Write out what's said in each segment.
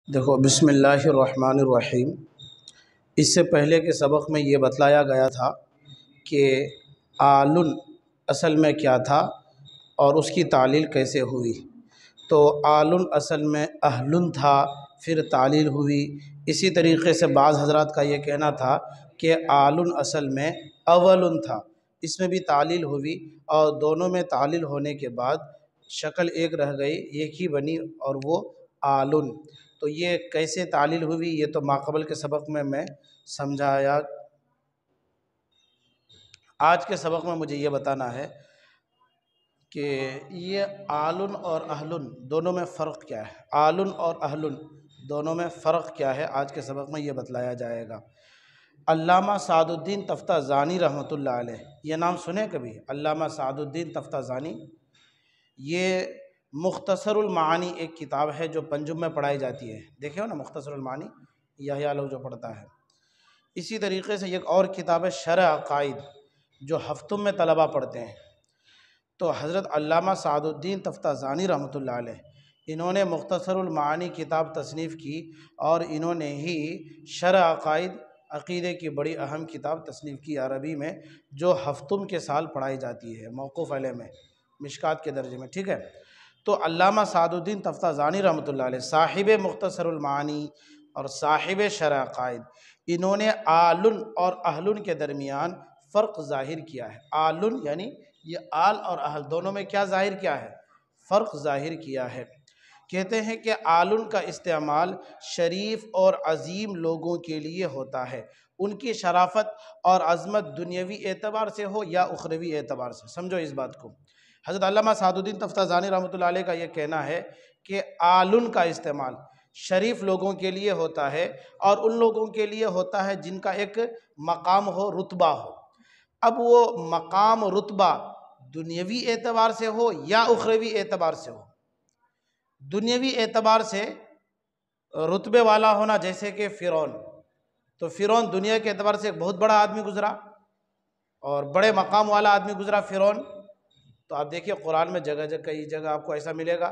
دیکھو، بسم اللہ الرحمن الرحیم۔ اس سے پہلے کے سبق میں یہ بتلایا گیا تھا کہ آلن اصل میں کیا تھا اور اس کی تعلیل کیسے ہوئی۔ تو آلن اصل میں اہلن تھا، پھر تعلیل ہوئی۔ اسی طریقے سے بعض حضرات کا یہ کہنا تھا کہ آلن اصل میں اولن تھا، اس میں بھی تعلیل ہوئی اور دونوں میں تعلیل ہونے کے بعد شکل ایک رہ گئی، ایک ہی بنی اور وہ آلن۔ تو یہ کیسے تعلیل ہوئی یہ تو ماقبل کے سبق میں سمجھایا۔ آج کے سبق میں مجھے یہ بتانا ہے کہ یہ آلن اور اہلن دونوں میں فرق کیا ہے۔ آلن اور اہلن دونوں میں فرق کیا ہے، آج کے سبق میں یہ بتلایا جائے گا۔ علامہ سعد الدین تفتازانی رحمۃ اللہ علیہ، یہ نام سنے کبھی؟ علامہ سعد الدین تفتازانی، یہ مختصر المعانی ایک کتاب ہے جو پنجم میں پڑھائی جاتی ہے، دیکھے ہو نا مختصر المعانی، یحییٰ لوگ جو پڑھتا ہے۔ اسی طریقے سے ایک اور کتاب ہے شرح عقائد جو ہفتوں میں طلبہ پڑھتے ہیں۔ تو حضرت علامہ سعد الدین تفتازانی رحمۃ اللہ علیہ، انہوں نے مختصر المعانی کتاب تصنیف کی اور انہوں نے ہی شرح عقائد، عقیدے کی بڑی اہم کتاب تصنیف کی عربی میں، جو ہفتم کے سال پڑھائی جاتی ہے، موقوف علیہ میں، مشکات کے درجے میں، ٹھیک ہے۔ تو علامہ سعد الدین تفتازانی رحمۃ اللہ علیہ، صاحب مختصر المعانی اور صاحب شرح عقائد، انہوں نے آلن اور اہلن کے درمیان فرق ظاہر کیا ہے۔ آلن یعنی یہ آل اور اہل دونوں میں کیا ظاہر کیا ہے؟ فرق ظاہر کیا ہے۔ کہتے ہیں کہ آلن کا استعمال شریف اور عظیم لوگوں کے لیے ہوتا ہے، ان کی شرافت اور عظمت دنیاوی اعتبار سے ہو یا اخروی اعتبار سے۔ سمجھو اس بات کو۔ حضرت علامہ سعد الدین تفتازانی رحمۃ اللہ علیہ کا یہ کہنا ہے کہ آلن کا استعمال شریف لوگوں کے لیے ہوتا ہے اور ان لوگوں کے لیے ہوتا ہے جن کا ایک مقام ہو، رتبہ ہو۔ اب وہ مقام رتبہ دنیاوی اعتبار سے ہو یا اخروی اعتبار سے ہو۔ دنیاوی اعتبار سے رتبے والا ہونا، جیسے کہ فرعون، تو فرعون دنیا کے اعتبار سے ایک بہت بڑا آدمی گزرا اور بڑے مقام والا آدمی گزرا فرعون۔ تو آپ دیکھیے قرآن میں جگہ جگہ کئی جگہ آپ کو ایسا ملے گا،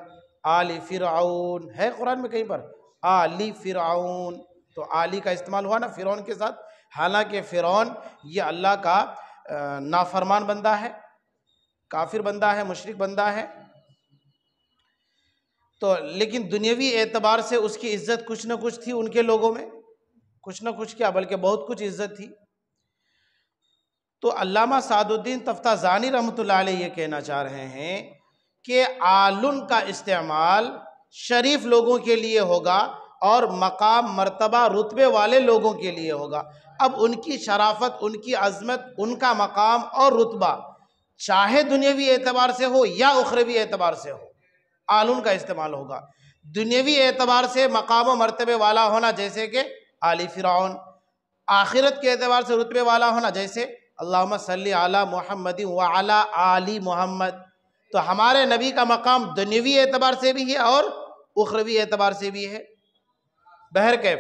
آل فرعون ہے قرآن میں کہیں پر، آل فرعون، تو آلی کا استعمال ہوا نا فرعون کے ساتھ، حالانکہ فرعون یہ اللہ کا نافرمان بندہ ہے، کافر بندہ ہے، مشرک بندہ ہے۔ تو لیکن دنیاوی اعتبار سے اس کی عزت کچھ نہ کچھ تھی، ان کے لوگوں میں کچھ نہ کچھ کیا بلکہ بہت کچھ عزت تھی۔ تو علامہ سعد الدین تفتازانی رحمۃ اللہ علیہ یہ کہنا چاہ رہے ہیں کہ آلن کا استعمال شریف لوگوں کے لیے ہوگا اور مقام، مرتبہ، رتبے والے لوگوں کے لیے ہوگا۔ اب ان کی شرافت، ان کی عظمت، ان کا مقام اور رتبہ چاہے دنیاوی اعتبار سے ہو یا اخروی اعتبار سے ہو، آلن کا استعمال ہوگا۔ دنیاوی اعتبار سے مقام و مرتبے والا ہونا جیسے کہ آل فرعون، آخرت کے اعتبار سے رتبے والا ہونا جیسے اللہم صلی علی محمد وعلی آل محمد۔ تو ہمارے نبی کا مقام دنیاوی اعتبار سے بھی ہے اور اخروی اعتبار سے بھی ہے۔ بہرکیف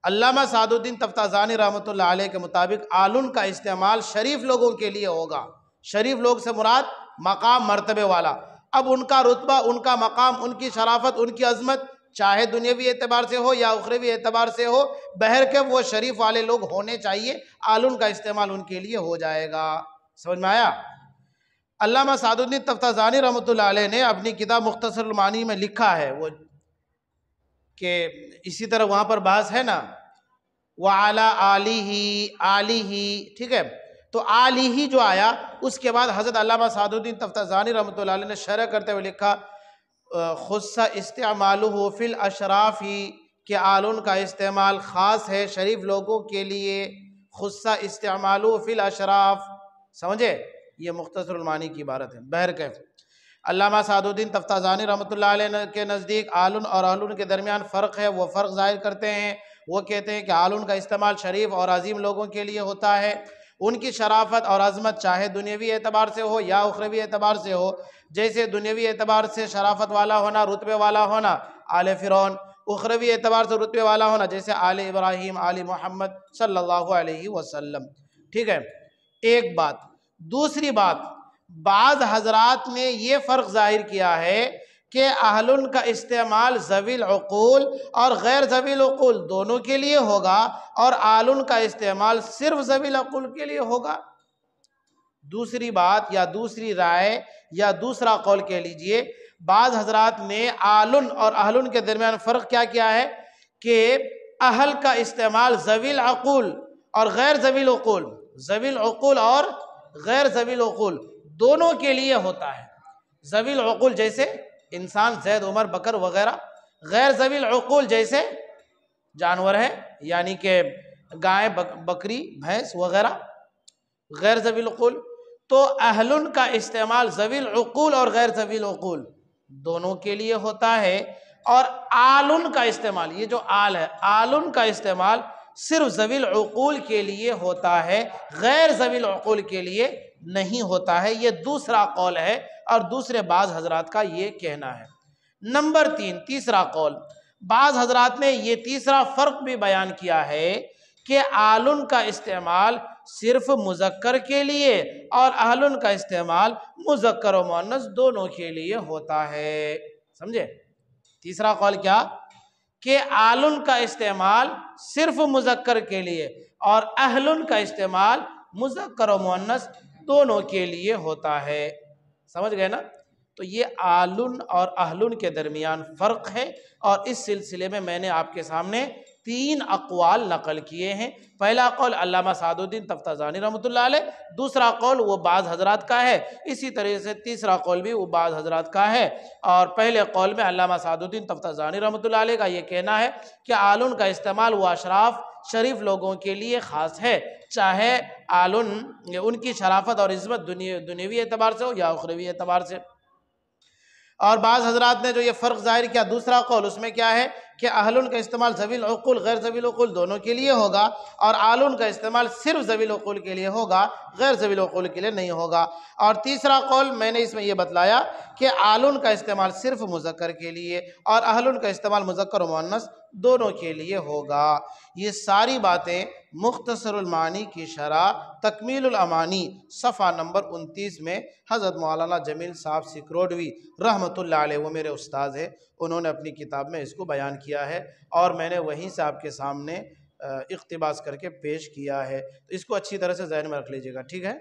علامہ سعد الدین تفتازانی رحمۃ اللہ علیہ کے مطابق آلن کا استعمال شریف لوگوں کے لیے ہوگا۔ شریف لوگ سے مراد مقام، مرتبے والا۔ اب ان کا رتبہ، ان کا مقام، ان کی شرافت، ان کی عظمت چاہے دنیاوی اعتبار سے ہو یا اخروی اعتبار سے ہو، بہرکیف وہ شریف والے لوگ ہونے چاہیے، آلن کا استعمال ان کے لیے ہو جائے گا۔ سمجھ میں آیا؟ علامہ سعد الدین تفتازانی رحمۃ اللہ علیہ نے اپنی کتاب مختصر المعانی میں لکھا ہے وہ کہ اسی طرح وہاں پر بحث ہے نا وَعَلَىٰ آلِهِ آلِهِ، ٹھیک ہے۔ تو آلِهِ جو آیا اس کے بعد حضرت علامہ سعد الدین تفتازانی رحمۃ اللہ علیہ نے شرح کرتے ہوئے لکھا خُصَّ استعمالُهُ فِي الْأَشْرَافِ، کہ آلن کا استعمال خاص ہے شریف لوگوں کے لیے۔ خُصَّ استعمالُهُ فِي الْأَشْرَافِ، سمجھے؟ یہ مختصر المعانی کی عبارت ہے۔ بہرکیف علامہ سعد الدین تفتازانی رحمۃ اللہ علیہ کے نزدیک آلن اور اہلن کے درمیان فرق ہے، وہ فرق ظاہر کرتے ہیں۔ وہ کہتے ہیں کہ آلن کا استعمال شریف اور عظیم لوگوں کے لیے ہوتا ہے، ان کی شرافت اور عظمت چاہے دنیاوی اعتبار سے ہو یا اخروی اعتبار سے ہو۔ جیسے دنیاوی اعتبار سے شرافت والا ہونا، رتبے والا ہونا آل فرعون، اخروی اعتبار سے رتبے والا ہونا جیسے آل ابراہیم، آل محمد صلی اللہ علیہ وسلم، ٹھیک ہے۔ ایک بات۔ دوسری بات، بعض حضرات نے یہ فرق ظاہر کیا ہے کہ اہلن کا استعمال ذوی العقول اور غیر ذوی العقول دونوں کے لیے ہوگا، اور آلن کا استعمال صرف ذوی العقول کے لیے ہوگا۔ دوسری بات یا دوسری رائے یا دوسرا قول کہہ لیجئے، بعض حضرات نے آلن اور اہلن کے درمیان فرق کیا ہے کہ اہل کا استعمال ذوی العقول اور غیر ذوی العقول، ذوی العقول اور غیر ذوی العقول دونوں کے لیے ہوتا ہے۔ ذوی العقول جیسے انسان، زید، عمر، بکر وغیرہ، غیر ذوی العقول جیسے جانور ہیں، یعنی کہ گائے، بکری، بھینس وغیرہ، غیر ذوی العقول۔ تو اہلن کا استعمال ذوی العقول اور غیر ذوی العقول دونوں کے لیے ہوتا ہے، اور آلن کا استعمال، یہ جو آل ہے، آلن کا استعمال صرف ذوی العقول کے لیے ہوتا ہے، غیر ذوی العقول کے لیے نہیں ہوتا ہے۔ یہ دوسرا قول ہے، اور دوسرے بعض حضرات کا یہ کہنا ہے۔ نمبر 3، تیسرا قول، بعض حضرات نے یہ تیسرا فرق بھی بیان کیا ہے کہ آلن کا استعمال صرف مذکر کے لیے اور اہلن کا استعمال مذکر و مؤنث دونوں کے لیے ہوتا ہے۔ سمجھے؟ تیسرا قول کیا؟ کہ آلن کا استعمال صرف مذکر کے لیے اور اہلن کا استعمال مذکر و مؤنث دونوں کے لیے ہوتا ہے۔ سمجھ گئے نا؟ تو یہ آلن اور اہلن کے درمیان فرق ہے، اور اس سلسلے میں میں نے آپ کے سامنے 3 اقوال نقل کیے ہیں۔ پہلا قول علامہ سعد الدین تفتازانی رحمۃ اللہ علیہ، دوسرا قول وہ بعض حضرات کا ہے، اسی طرح سے تیسرا قول بھی وہ بعض حضرات کا ہے۔ اور پہلے قول میں علامہ سعد الدین تفتازانی رحمۃ اللہ علیہ کا یہ کہنا ہے کہ آلن کا استعمال وہ اشراف شریف لوگوں کے لیے خاص ہے، چاہے آلن ان کی شرافت اور عظمت دنیوی اعتبار سے ہو یا اخروی اعتبار سے۔ اور بعض حضرات نے جو یہ فرق ظاہر کیا، دوسرا قول، اس میں کیا ہے کہ اہلن کا استعمال ذوی العقول غیر ذوی العقول دونوں کے لیے ہوگا، اور آلن کا استعمال صرف ذوی العقول کے لیے ہوگا، غیر ذوی العقول کے لیے نہیں ہوگا۔ اور تیسرا قول میں نے اس میں یہ بتلایا کہ آلن کا استعمال صرف مذکر کے لیے اور اہلن کا استعمال مذکر و مؤنث دونوں کے لیے ہوگا۔ یہ ساری باتیں مختصر المعانی کی شرح تکمیل الامانی صفحہ نمبر 29 میں حضرت مولانا جمیل صاحب سکروڈوی رحمۃ اللہ علیہ، وہ میرے استاذ ہیں، انہوں نے اپنی کتاب میں اس کو بیان کیا ہے، اور میں نے وہیں سے آپ کے سامنے اقتباس کر کے پیش کیا ہے۔ تو اس کو اچھی طرح سے ذہن میں رکھ لیجئے گا، ٹھیک ہے؟